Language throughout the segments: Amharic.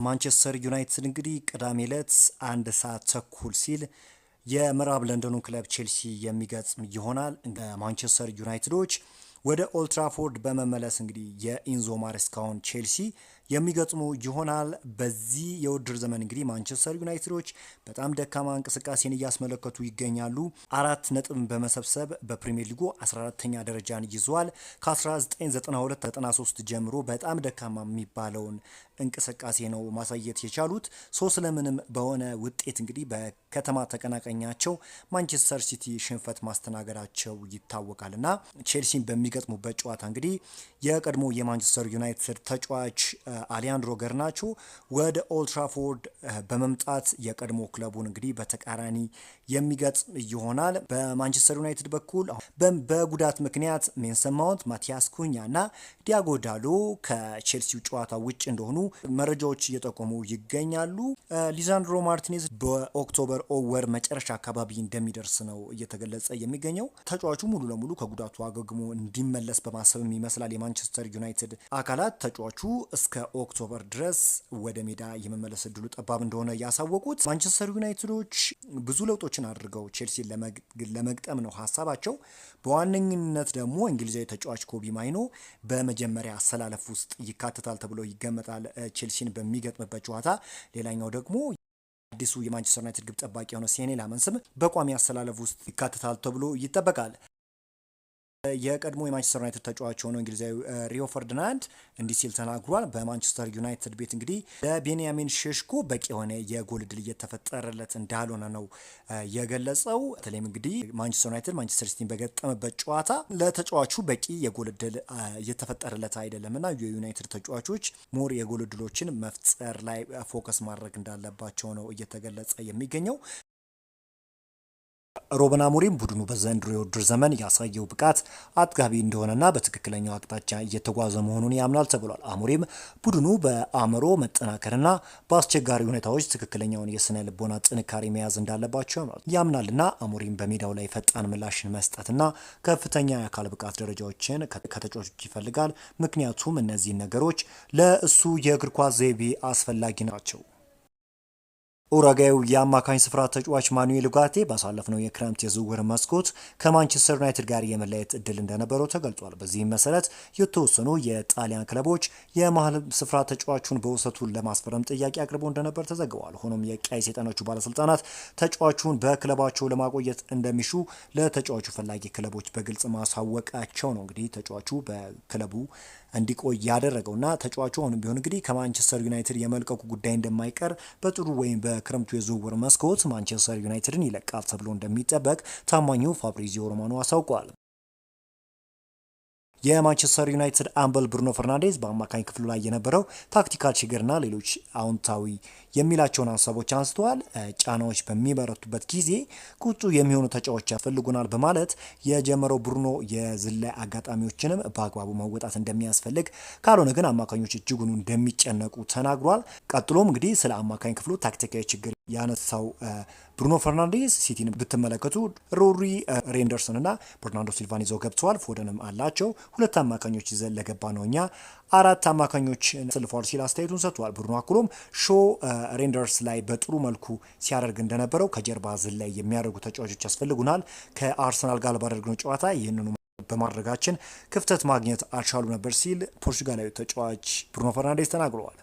ማንቸስተር ዩናይትድ እንግዲህ ቅዳሜ ዕለት 1 ሰዓት ተኩል ሲል የምዕራብ ለንደኑ ክለብ ቼልሲ የሚገጥም ይሆናል። ማንቸስተር ዩናይትዶች ወደ ኦልትራፎርድ በመመለስ እንግዲህ የኢንዞ ማሬስካውን ቼልሲ የሚገጥሙ ይሆናል። በዚህ የውድድር ዘመን እንግዲህ ማንቸስተር ዩናይትዶች በጣም ደካማ እንቅስቃሴን እያስመለከቱ ይገኛሉ። 4 ነጥብ በመሰብሰብ በፕሪሚየር ሊጉ 14ተኛ ደረጃን ይዟል። ከ1992-93 ጀምሮ በጣም ደካማ የሚባለውን እንቅስቃሴ ነው ማሳየት የቻሉት። ለምንም በሆነ ውጤት እንግዲህ በከተማ ተቀናቃኛቸው ማንቸስተር ሲቲ ሽንፈት ማስተናገዳቸው ይታወቃል እና ቼልሲን በሚገጥሙበት ጨዋታ እንግዲህ የቀድሞ የማንቸስተር ዩናይትድ ተጫዋች አሊያንድሮ ገርናቾ ወደ ኦልትራፎርድ በመምጣት የቀድሞ ክለቡን እንግዲህ በተቃራኒ የሚገጥም ይሆናል። በማንቸስተር ዩናይትድ በኩል በጉዳት ምክንያት ሜሰን ማውንት፣ ማቲያስ ኩኛ እና ዲያጎ ዳሎ ከቼልሲው ጨዋታ ውጭ እንደሆኑ መረጃዎች እየጠቆሙ ይገኛሉ። ሊዛንድሮ ማርቲኔዝ በኦክቶበር ወር መጨረሻ አካባቢ እንደሚደርስ ነው እየተገለጸ የሚገኘው። ተጫዋቹ ሙሉ ለሙሉ ከጉዳቱ አገግሞ እንዲመለስ በማሰብም ይመስላል የማንቸስተር ዩናይትድ አካላት ተጫዋቹ እስከ ኦክቶበር ድረስ ወደ ሜዳ የመመለስ እድሉ ጠባብ እንደሆነ ያሳወቁት። ማንቸስተር ዩናይትዶች ብዙ ለውጦችን አድርገው ቼልሲን ለመግጠም ነው ሀሳባቸው። በዋነኝነት ደግሞ እንግሊዛዊ ተጫዋች ኮቢ ማይኖ በመጀመሪያ አሰላለፍ ውስጥ ይካተታል ተብሎ ይገመታል ቼልሲን በሚገጥምበት ጨዋታ። ሌላኛው ደግሞ አዲሱ የማንቸስተር ዩናይትድ ግብ ጠባቂ የሆነ ሴኔ ላመንስም በቋሚ አሰላለፍ ውስጥ ይካተታል ተብሎ ይጠበቃል። የቀድሞ የማንቸስተር ዩናይትድ ተጫዋች ሆነው እንግሊዛዊ ሪዮ ፈርዲናንድ እንዲህ ሲል ተናግሯል። በማንቸስተር ዩናይትድ ቤት እንግዲህ ለቤንያሚን ሼሽኮ በቂ የሆነ የጎል እድል እየተፈጠረለት እንዳልሆነ ነው የገለጸው። በተለይም እንግዲህ ማንቸስተር ዩናይትድ ማንቸስተር ሲቲን በገጠመበት ጨዋታ ለተጫዋቹ በቂ የጎል እድል እየተፈጠረለት አይደለም እና የዩናይትድ ተጫዋቾች ሞር የጎል እድሎችን መፍጠር ላይ ፎከስ ማድረግ እንዳለባቸው ነው እየተገለጸ የሚገኘው። ሩበን አሞሪም ቡድኑ በዘንድሮ የውድድር ዘመን ያሳየው ብቃት አጥጋቢ እንደሆነና በትክክለኛው አቅጣጫ እየተጓዘ መሆኑን ያምናል ተብሏል። አሞሪም ቡድኑ በአእምሮ መጠናከርና በአስቸጋሪ ሁኔታዎች ትክክለኛውን የስነ ልቦና ጥንካሬ መያዝ እንዳለባቸው ያምናልና አሞሪም በሜዳው ላይ ፈጣን ምላሽን መስጠትና ከፍተኛ የአካል ብቃት ደረጃዎችን ከተጫዋቾች ይፈልጋል። ምክንያቱም እነዚህን ነገሮች ለእሱ የእግር ኳስ ዘይቤ አስፈላጊ ናቸው። ኡራጋዩ የአማካኝ ስፍራ ተጫዋች ማኑኤል ኡጋርቴ ባሳለፍነው የክረምት የዝውውር መስኮት ከማንቸስተር ዩናይትድ ጋር የመለየት እድል እንደነበረው ተገልጿል። በዚህም መሰረት የተወሰኑ የጣሊያን ክለቦች የመሀል ስፍራ ተጫዋቹን በውሰቱ ለማስፈረም ጥያቄ አቅርበው እንደነበር ተዘግቧል። ሆኖም የቀይ ሰይጣኖቹ ባለስልጣናት ተጫዋቹን በክለባቸው ለማቆየት እንደሚሹ ለተጫዋቹ ፈላጊ ክለቦች በግልጽ ማሳወቃቸው ነው እንግዲህ ተጫዋቹ በክለቡ እንዲቆይ ያደረገውና ተጫዋቹ አሁንም ቢሆን እንግዲህ ከማንቸስተር ዩናይትድ የመልቀቁ ጉዳይ እንደማይቀር በጥሩ ወይም በክረምቱ የዝውውር መስኮት ማንቸስተር ዩናይትድን ይለቃል ተብሎ እንደሚጠበቅ ታማኙ ፋብሪዚዮ ሮማኖ አሳውቋል። የማንቸስተር ዩናይትድ አምበል ብሩኖ ፈርናንዴዝ በአማካኝ ክፍሉ ላይ የነበረው ታክቲካል ችግርና ሌሎች አዎንታዊ የሚላቸውን ሀሳቦች አንስተዋል። ጫናዎች በሚበረቱበት ጊዜ ቁጡ የሚሆኑ ተጫዋቾች ያስፈልጉናል በማለት የጀመረው ብሩኖ የዝላይ አጋጣሚዎችንም በአግባቡ መወጣት እንደሚያስፈልግ፣ ካልሆነ ግን አማካኞች እጅጉኑ እንደሚጨነቁ ተናግሯል። ቀጥሎም እንግዲህ ስለ አማካኝ ክፍሉ ታክቲካዊ ችግር ያነሳው ብሩኖ ፈርናንዴዝ ሲቲን ብትመለከቱ ሮሪ ሬንደርሰን እና በርናርዶ ሲልቫን ይዘው ገብተዋል። ፎደንም አላቸው። 2 አማካኞች ይዘን ለገባ ነው እኛ 4 አማካኞች ስልፏል ሲል አስተያየቱን ሰጥቷል። ብሩኖ አክሎም ሬንደርስ ላይ በጥሩ መልኩ ሲያደርግ እንደነበረው ከጀርባ ዝላይ የሚያደርጉ ተጫዋቾች ያስፈልጉናል። ከአርሰናል ጋር ባደረግነው ጨዋታ ይህንኑ በማድረጋችን ክፍተት ማግኘት አልቻሉ ነበር ሲል ፖርቹጋላዊ ተጫዋች ብሩኖ ፈርናንዴዝ ተናግረዋል።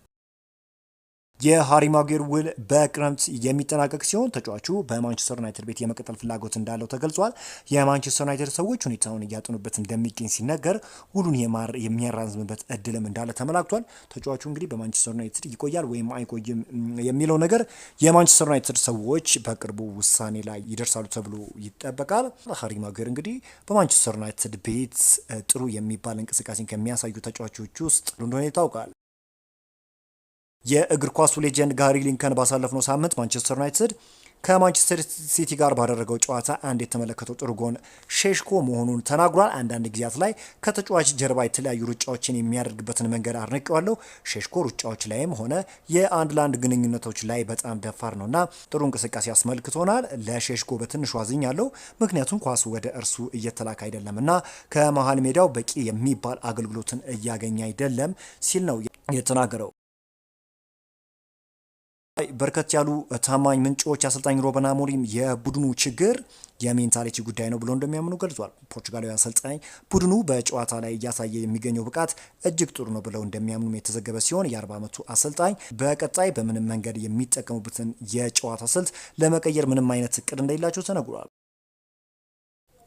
የሃሪ ማጉዌር ውል በክረምት የሚጠናቀቅ ሲሆን ተጫዋቹ በማንቸስተር ዩናይትድ ቤት የመቀጠል ፍላጎት እንዳለው ተገልጿል። የማንቸስተር ዩናይትድ ሰዎች ሁኔታውን እያጠኑበት እንደሚገኝ ሲነገር ውሉን የሚያራዝምበት እድልም እንዳለ ተመላክቷል። ተጫዋቹ እንግዲህ በማንቸስተር ዩናይትድ ይቆያል ወይም አይቆይም የሚለው ነገር የማንቸስተር ዩናይትድ ሰዎች በቅርቡ ውሳኔ ላይ ይደርሳሉ ተብሎ ይጠበቃል። ሃሪ ማጉዌር እንግዲህ በማንቸስተር ዩናይትድ ቤት ጥሩ የሚባል እንቅስቃሴን ከሚያሳዩ ተጫዋቾች ውስጥ እንደሆነ ይታወቃል። የእግር ኳሱ ሌጀንድ ጋሪ ሊንከን ባሳለፍነው ሳምንት ማንቸስተር ዩናይትድ ከማንቸስተር ሲቲ ጋር ባደረገው ጨዋታ አንድ የተመለከተው ጥሩ ጎን ሼሽኮ መሆኑን ተናግሯል። አንዳንድ ጊዜያት ላይ ከተጫዋች ጀርባ የተለያዩ ሩጫዎችን የሚያደርግበትን መንገድ አድንቀዋለሁ። ሼሽኮ ሩጫዎች ላይም ሆነ የአንድ ለአንድ ግንኙነቶች ላይ በጣም ደፋር ነውና ጥሩ እንቅስቃሴ አስመልክቶናል። ለሼሽኮ በትንሹ አዝኛለሁ፣ ምክንያቱም ኳሱ ወደ እርሱ እየተላከ አይደለምና ከመሀል ሜዳው በቂ የሚባል አገልግሎትን እያገኘ አይደለም ሲል ነው የተናገረው። በርከት ያሉ ታማኝ ምንጮች አሰልጣኝ ሩበን አሞሪም የቡድኑ ችግር የሜንታሊቲ ጉዳይ ነው ብሎ እንደሚያምኑ ገልጿል። ፖርቹጋላዊ አሰልጣኝ ቡድኑ በጨዋታ ላይ እያሳየ የሚገኘው ብቃት እጅግ ጥሩ ነው ብለው እንደሚያምኑ የተዘገበ ሲሆን የ40 ዓመቱ አሰልጣኝ በቀጣይ በምንም መንገድ የሚጠቀሙበትን የጨዋታ ስልት ለመቀየር ምንም አይነት እቅድ እንደሌላቸው ተነግሯል።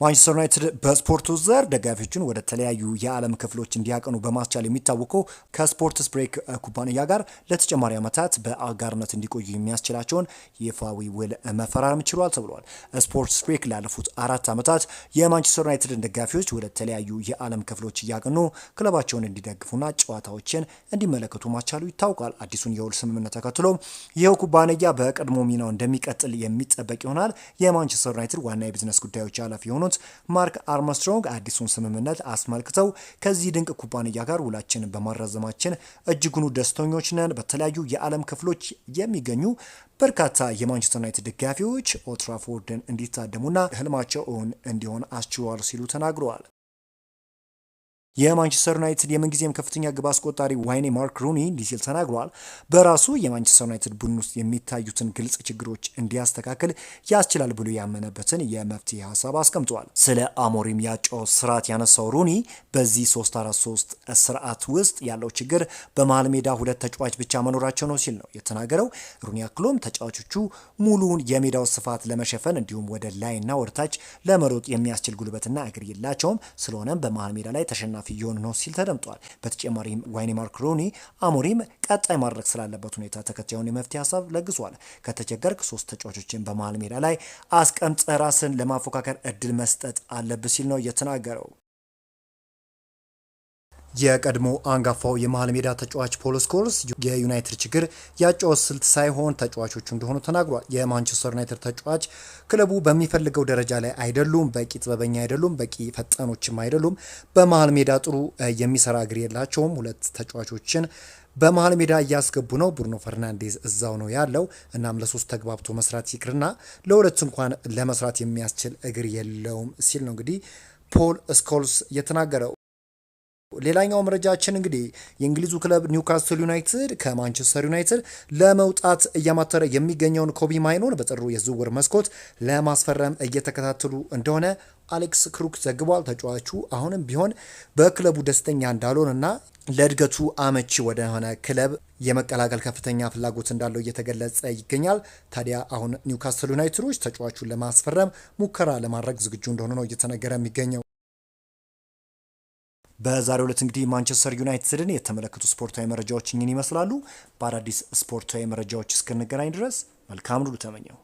ማንቸስተር ዩናይትድ በስፖርቱ ዘር ደጋፊዎችን ወደ ተለያዩ የዓለም ክፍሎች እንዲያቀኑ በማስቻል የሚታወቀው ከስፖርትስ ብሬክ ኩባንያ ጋር ለተጨማሪ ዓመታት በአጋርነት እንዲቆዩ የሚያስችላቸውን ይፋዊ ውል መፈራረም ችሏል ተብሏል። ስፖርትስ ብሬክ ላለፉት 4 ዓመታት የማንቸስተር ዩናይትድን ደጋፊዎች ወደ ተለያዩ የዓለም ክፍሎች እያቀኑ ክለባቸውን እንዲደግፉና ጨዋታዎችን እንዲመለከቱ ማስቻሉ ይታወቃል። አዲሱን የውል ስምምነት ተከትሎ ይኸው ኩባንያ በቀድሞ ሚናው እንደሚቀጥል የሚጠበቅ ይሆናል። የማንቸስተር ዩናይትድ ዋና የቢዝነስ ጉዳዮች ኃላፊ የሆኑት ማርክ አርምስትሮንግ አዲሱን ስምምነት አስመልክተው ከዚህ ድንቅ ኩባንያ ጋር ውላችንን በማራዘማችን እጅጉኑ ደስተኞች ነን። በተለያዩ የዓለም ክፍሎች የሚገኙ በርካታ የማንቸስተር ዩናይትድ ደጋፊዎች ኦልድ ትራፎርድን እንዲታደሙና ህልማቸው እውን እንዲሆን አስችሏል ሲሉ ተናግረዋል። የማንቸስተር ዩናይትድ የምንጊዜም ከፍተኛ ግብ አስቆጣሪ ዋይኔ ማርክ ሩኒ እንዲህ ሲል ተናግረዋል። በራሱ የማንቸስተር ዩናይትድ ቡድን ውስጥ የሚታዩትን ግልጽ ችግሮች እንዲያስተካክል ያስችላል ብሎ ያመነበትን የመፍትሄ ሀሳብ አስቀምጠዋል። ስለ አሞሪም ያጨዋወት ስርዓት ያነሳው ሩኒ በዚህ 3-4-3 ስርዓት ውስጥ ያለው ችግር በመሀል ሜዳ 2 ተጫዋች ብቻ መኖራቸው ነው ሲል ነው የተናገረው። ሩኒ አክሎም ተጫዋቾቹ ሙሉውን የሜዳው ስፋት ለመሸፈን እንዲሁም ወደ ላይና ወደታች ለመሮጥ የሚያስችል ጉልበትና እግር የላቸውም። ስለሆነም በመሀል ሜዳ ላይ ተሸናፊ እየሆኑ ነው ሲል ተደምጧል። በተጨማሪም ዋይኔ ማርክ ሩኒ አሞሪም ቀጣይ ማድረግ ስላለበት ሁኔታ ተከታዩን የመፍትሄ ሀሳብ ለግሷል። ከተቸገርክ 3 ተጫዋቾችን በመሃል ሜዳ ላይ አስቀምጠ ራስን ለማፎካከር እድል መስጠት አለብህ ሲል ነው የተናገረው። የቀድሞ አንጋፋው የመሃል ሜዳ ተጫዋች ፖል ስኮልስ የዩናይትድ ችግር ያጨዋወት ስልት ሳይሆን ተጫዋቾቹ እንደሆኑ ተናግሯል። የማንቸስተር ዩናይትድ ተጫዋች ክለቡ በሚፈልገው ደረጃ ላይ አይደሉም፣ በቂ ጥበበኛ አይደሉም፣ በቂ ፈጣኖችም አይደሉም። በመሃል ሜዳ ጥሩ የሚሰራ እግር የላቸውም። 2 ተጫዋቾችን በመሃል ሜዳ እያስገቡ ነው። ብሩኖ ፈርናንዴዝ እዛው ነው ያለው። እናም ለ3 ተግባብቶ መስራት ይቅርና ለ2 እንኳን ለመስራት የሚያስችል እግር የለውም ሲል ነው እንግዲህ ፖል ስኮልስ የተናገረው። ሌላኛው መረጃችን እንግዲህ የእንግሊዙ ክለብ ኒውካስትል ዩናይትድ ከማንቸስተር ዩናይትድ ለመውጣት እያማተረ የሚገኘውን ኮቢ ማይኖን በጥሩ የዝውውር መስኮት ለማስፈረም እየተከታተሉ እንደሆነ አሌክስ ክሩክ ዘግቧል። ተጫዋቹ አሁንም ቢሆን በክለቡ ደስተኛ እንዳልሆነና ለእድገቱ አመቺ ወደሆነ ክለብ የመቀላቀል ከፍተኛ ፍላጎት እንዳለው እየተገለጸ ይገኛል። ታዲያ አሁን ኒውካስትል ዩናይትዶች ተጫዋቹን ለማስፈረም ሙከራ ለማድረግ ዝግጁ እንደሆነ ነው እየተነገረ የሚገኘው። በዛሬው ዕለት እንግዲህ ማንቸስተር ዩናይትድን የተመለከቱ ስፖርታዊ መረጃዎች እኝን ይመስላሉ። በአዳዲስ ስፖርታዊ መረጃዎች እስክንገናኝ ድረስ መልካም ሁሉ ተመኘው።